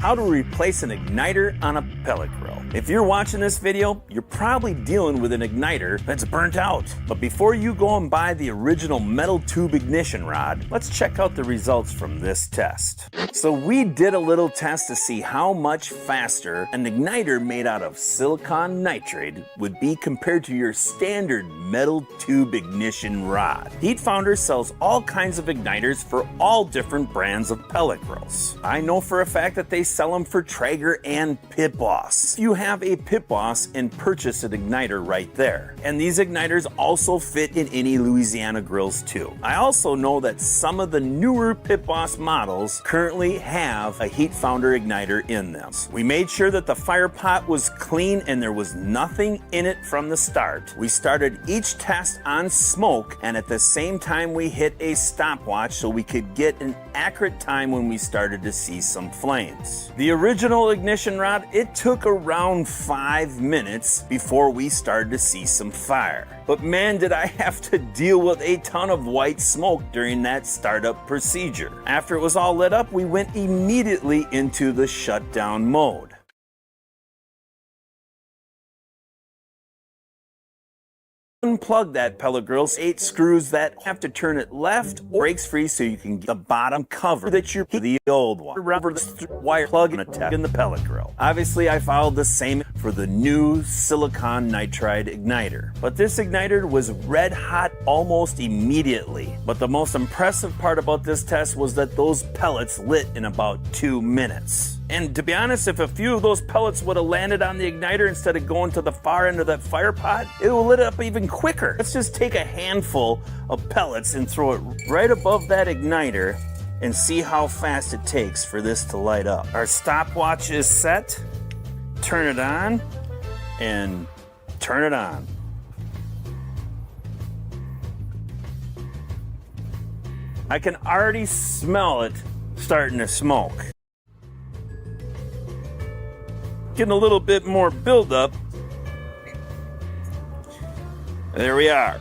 How to replace an igniter on a pellet grill. If you're watching this video, you're probably dealing with an igniter that's burnt out. But before you go and buy the original metal tube ignition rod, let's check out the results from this test. So we did a little test to see how much faster an igniter made out of silicon nitride would be compared to your standard metal tube ignition rod. Heatfounder sells all kinds of igniters for all different brands of pellet grills. I know for a fact that they sell them for Traeger and Pit Boss. You have a Pit Boss and purchase an igniter right there. And these igniters also fit in any Louisiana grills too. I also know that some of the newer Pit Boss models currently have a Heatfounder igniter in them. We made sure that the fire pot was clean and there was nothing in it from the start. We started each test on smoke, and at the same time we hit a stopwatch so we could get an accurate time when we started to see some flames. The original ignition rod, it took around 5 minutes before we started to see some fire. But man, did I have to deal with a ton of white smoke during that startup procedure. After it was all lit up, we went immediately into the shutdown mode. Unplug that pellet grill, 8 screws that have to turn it left or breaks free so you can get the bottom cover that you're the old one. Rubber wire plug and attack in the pellet grill. Obviously I followed the same for the new silicon nitride igniter. But this igniter was red hot almost immediately. But the most impressive part about this test was that those pellets lit in about 2 minutes. And to be honest, if a few of those pellets would have landed on the igniter instead of going to the far end of that fire pot, it would lit up even quicker. Let's just take a handful of pellets and throw it right above that igniter and see how fast it takes for this to light up. Our stopwatch is set. Turn it on and turn it on. I can already smell it starting to smoke. Getting a little bit more buildup. There we are.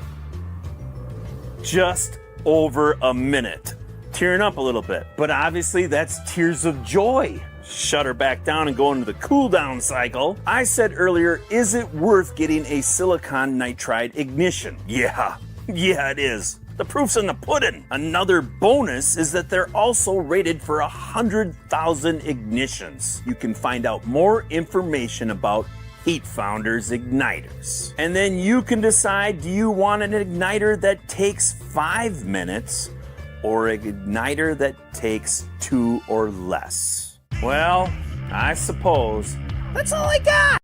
Just over a minute. Tearing up a little bit. But obviously that's tears of joy. Shut her back down and go into the cool down cycle. I said earlier, is it worth getting a silicon nitride ignition? Yeah, it is. The proof's in the pudding. Another bonus is that they're also rated for 100,000 ignitions. You can find out more information about Heatfounder's igniters. And then you can decide, do you want an igniter that takes 5 minutes or an igniter that takes 2 or less? Well, I suppose that's all I got.